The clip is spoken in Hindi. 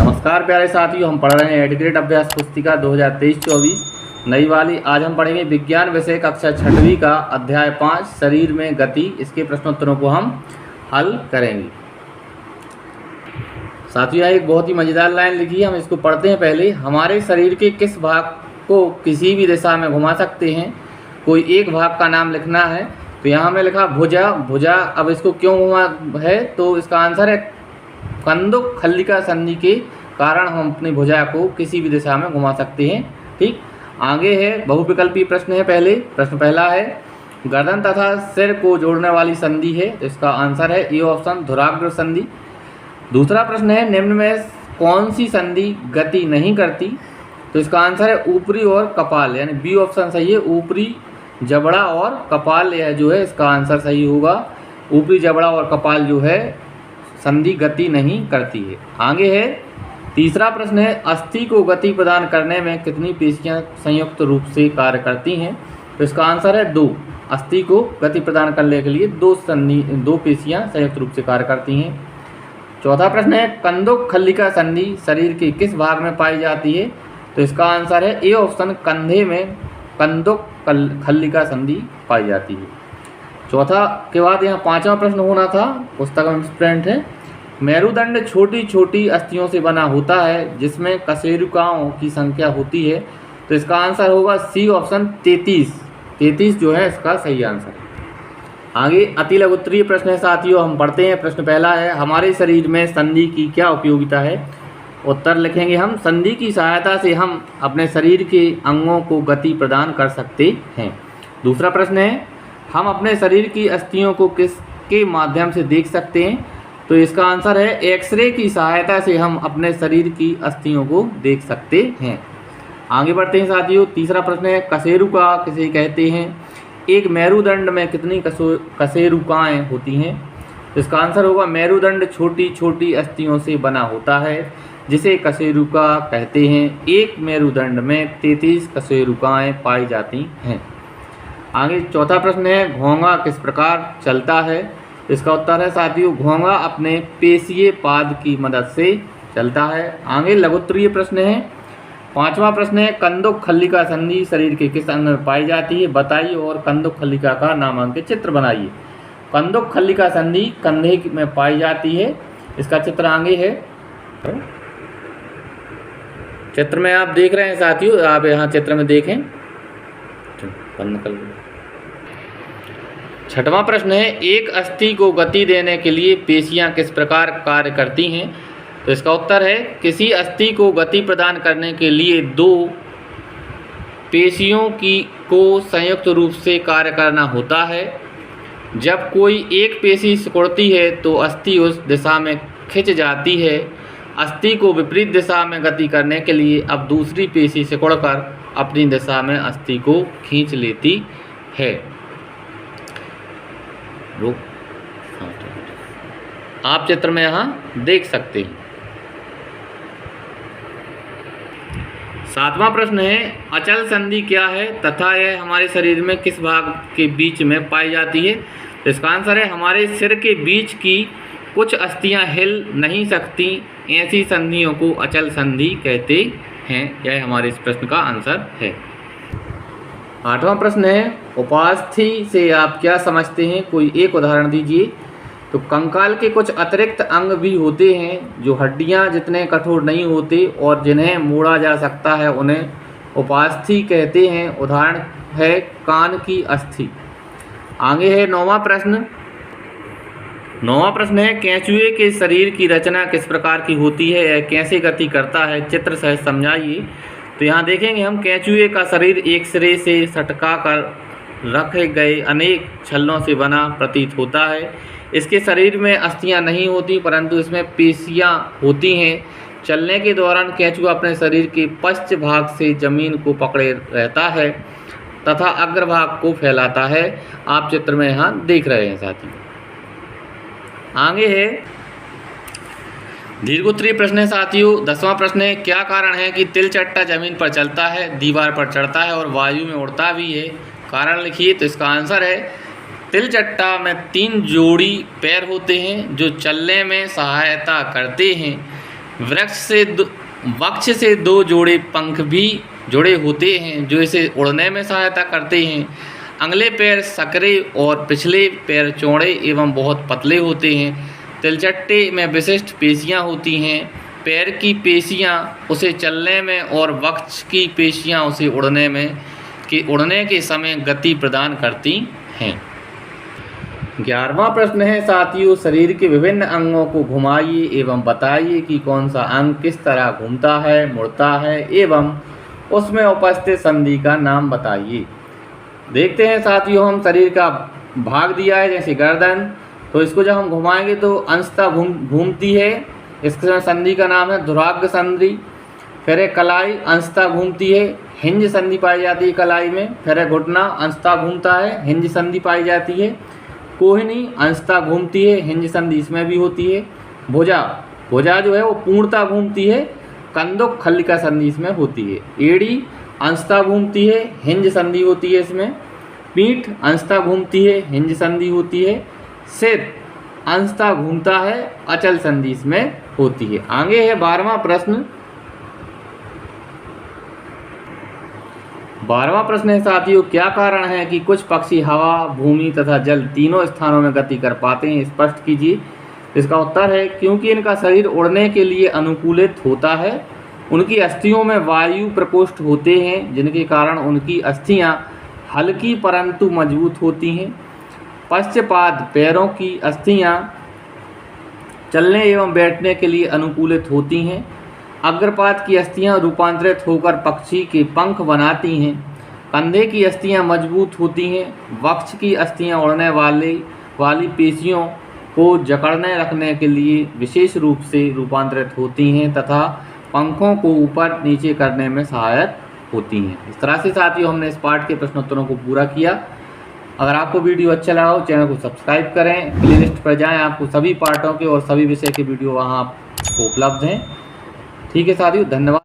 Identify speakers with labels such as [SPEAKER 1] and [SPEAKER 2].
[SPEAKER 1] नमस्कार प्यारे साथियों, हम पढ़ रहे हैं एडग्रेड अभ्यास पुस्तिका 2023-24 नई वाली। आज हम पढ़ेंगे विज्ञान विषय कक्षा 6वीं का अध्याय 5 शरीर में गति। इसके प्रश्नोत्तरों को हम हल करेंगे। साथियों, एक बहुत ही मज़ेदार लाइन लिखी है, हम इसको पढ़ते हैं। पहले, हमारे शरीर के किस भाग को किसी भी दिशा में घुमा सकते हैं? कोई एक भाग का नाम लिखना है। तो यहाँ में लिखा भुजा। अब इसको क्यों घुमा है? तो इसका आंसर है कंदुक खल्लिका संधि के कारण हम अपनी भुजा को किसी भी दिशा में घुमा सकते हैं। ठीक, आगे है बहुविकल्पी प्रश्न है। प्रश्न पहला है गर्दन तथा सिर को जोड़ने वाली संधि है, तो इसका आंसर है ए ऑप्शन धुराग्र संधि। दूसरा प्रश्न है निम्न में कौन सी संधि गति नहीं करती? तो इसका आंसर है ऊपरी और कपाल, यानी बी ऑप्शन सही है। ऊपरी जबड़ा और कपाल यह जो है इसका आंसर सही होगा। ऊपरी जबड़ा और कपाल जो है संधि गति नहीं करती है। आगे है तीसरा प्रश्न है अस्थि को गति प्रदान करने में कितनी पेशियां संयुक्त रूप से कार्य करती हैं? तो इसका आंसर है 2। अस्थि को गति प्रदान करने के लिए दो पेशियां संयुक्त रूप से कार्य करती हैं। चौथा प्रश्न है कंदुक खल्लिका संधि शरीर के किस भाग में पाई जाती है? तो इसका आंसर है ए ऑप्शन कंधे में कंदुक खल्लिका संधि पाई जाती है। चौथा के बाद यहाँ पांचवा प्रश्न होना था, पुस्तक में स्टूडेंट है मेरुदंड छोटी छोटी अस्थियों से बना होता है जिसमें कशेरुकाओं की संख्या होती है। तो इसका आंसर होगा सी ऑप्शन 33 जो है इसका सही आंसर है। आगे अति लघु उत्तरीय प्रश्न है साथियों, हम पढ़ते हैं। प्रश्न पहला है हमारे शरीर में संधि की क्या उपयोगिता है? उत्तर लिखेंगे हम संधि की सहायता से हम अपने शरीर के अंगों को गति प्रदान कर सकते हैं। दूसरा प्रश्न है हम अपने शरीर की अस्थियों को किसके माध्यम से देख सकते हैं? तो इसका आंसर है एक्सरे की सहायता से हम अपने शरीर की अस्थियों को देख सकते हैं। आगे बढ़ते हैं साथियों। तीसरा प्रश्न है कशेरुका किसे कहते हैं? एक मेरुदंड में कितनी कशेरुकाएं होती हैं? तो इसका आंसर होगा मेरुदंड छोटी छोटी अस्थियों से बना होता है जिसे कशेरुका कहते हैं। एक मेरुदंड में 33 कशेरुकाएं पाई जाती हैं। आगे चौथा प्रश्न है घोंघा किस प्रकार चलता है? इसका उत्तर है साथियों घोंघा अपने पेशीय पाद की मदद से चलता है। आगे लघुत्तरीय प्रश्न है। पांचवा प्रश्न है कंदुक खल्लिका संधि शरीर के किस अंग में पाई जाती है? बताइए और कंदुक खल्लिका का नामांकित चित्र बनाइए। कंदुक खल्लिका संधि कंधे में पाई जाती है, इसका चित्र आगे है। चित्र में आप देख रहे हैं साथियों, आप यहाँ चित्र में देखें। छठवां प्रश्न है एक अस्थि को गति देने के लिए पेशियां किस प्रकार कार्य करती हैं? तो इसका उत्तर है किसी अस्थि को गति प्रदान करने के लिए दो पेशियों को संयुक्त रूप से कार्य करना होता है। जब कोई एक पेशी सिकुड़ती है तो अस्थि उस दिशा में खिंच जाती है। अस्थि को विपरीत दिशा में गति करने के लिए अब दूसरी पेशी सिकुड़कर अपनी दिशा में अस्थि को खींच लेती है। आप चित्र में यहाँ देख सकते हैं। सातवां प्रश्न है अचल संधि क्या है तथा यह हमारे शरीर में किस भाग के बीच में पाई जाती है? तो इसका आंसर है हमारे सिर के बीच की कुछ अस्थियां हिल नहीं सकती, ऐसी संधियों को अचल संधि कहते हैं। यह हमारे इस प्रश्न का आंसर है। आठवां प्रश्न है उपास्थि से आप क्या समझते हैं? कोई एक उदाहरण दीजिए। तो कंकाल के कुछ अतिरिक्त अंग भी होते हैं जो हड्डियां जितने कठोर नहीं होते और जिन्हें मोड़ा जा सकता है, उन्हें उपास्थि कहते हैं। उदाहरण है कान की अस्थि। आगे है नौवां प्रश्न है कैंचुए के शरीर की रचना किस प्रकार की होती है? यह कैसे गति करता है? चित्र सहित समझाइए। तो यहाँ देखेंगे हम कैंचुए का शरीर एक सिरे से सटका कर रखे गए अनेक छल्लों से बना प्रतीत होता है। इसके शरीर में अस्थियां नहीं होती परंतु इसमें पेशियां होती हैं। चलने के दौरान कैंचुआ अपने शरीर के पश्च भाग से जमीन को पकड़े रहता है तथा अग्रभाग को फैलाता है। आप चित्र में यहाँ देख रहे हैं साथियों। आगे है दीर्घोत्तरीय प्रश्न है साथियों। 10वां प्रश्न है क्या कारण है कि तिलचट्टा जमीन पर चलता है, दीवार पर चढ़ता है और वायु में उड़ता भी है? कारण लिखिए। तो इसका आंसर है तिलचट्टा में 3 जोड़ी पैर होते हैं जो चलने में सहायता करते हैं। वक्ष से 2 जोड़े पंख भी जुड़े होते हैं जो इसे उड़ने में सहायता करते हैं। अगले पैर सकरे और पिछले पैर चौड़े एवं बहुत पतले होते हैं। तिलचट्टे में विशिष्ट पेशियाँ होती हैं। पैर की पेशियाँ उसे चलने में और वक्ष की पेशियाँ उसे उड़ने के समय गति प्रदान करती हैं। 11वां प्रश्न है साथियों, शरीर के विभिन्न अंगों को घुमाइए एवं बताइए कि कौन सा अंग किस तरह घूमता है, मुड़ता है एवं उसमें उपस्थित संधि का नाम बताइए। देखते हैं साथियों, हम शरीर का भाग दिया है जैसे गर्दन, तो इसको जब हम घुमाएंगे तो अंशतः घूमती है। इसके संधि का नाम है धुराग्र संधि। फिर है कलाई, अंशतः घूमती है, हिंज संधि पाई जाती है कलाई में। फिर है घुटना, अंशतः घूमता है, हिंज संधि पाई जाती है। कोहनी अंशतः घूमती है, हिंज संधि इसमें भी होती है। भुजा जो है वो पूर्णतः घूमती है, कंदुक खल्लिका संधि इसमें होती है। एड़ी अंशतः घूमती है, हिंज संधि होती है इसमें। पीठ अंशतः घूमती है, हिंज संधि होती है। सिर अंशतः घूमता है, अचल संधि इसमें होती है। आगे है 12वां प्रश्न। 12वां प्रश्न है साथियों, क्या कारण है कि कुछ पक्षी हवा, भूमि तथा जल तीनों स्थानों में गति कर पाते हैं, स्पष्ट कीजिए। इसका उत्तर है क्योंकि इनका शरीर उड़ने के लिए अनुकूलित होता है। उनकी अस्थियों में वायु प्रकोष्ठ होते हैं जिनके कारण उनकी अस्थियां हल्की परंतु मजबूत होती हैं। पश्चपाद पैरों की अस्थियां चलने एवं बैठने के लिए अनुकूलित होती हैं। अग्रपाद की अस्थियां रूपांतरित होकर पक्षी के पंख बनाती हैं। कंधे की अस्थियां मजबूत होती हैं। वक्ष की अस्थियां उड़ने वाली पेशियों को जकड़ने रखने के लिए विशेष रूप से रूपांतरित होती हैं तथा पंखों को ऊपर नीचे करने में सहायक होती हैं। इस तरह से साथियों हमने इस पाठ के प्रश्नोत्तरों को पूरा किया। अगर आपको वीडियो अच्छा लगा हो चैनल को सब्सक्राइब करें, प्लेलिस्ट पर जाएं, आपको सभी पाठों के और सभी विषय के वीडियो वहां आपको उपलब्ध हैं। ठीक है साथियों, धन्यवाद।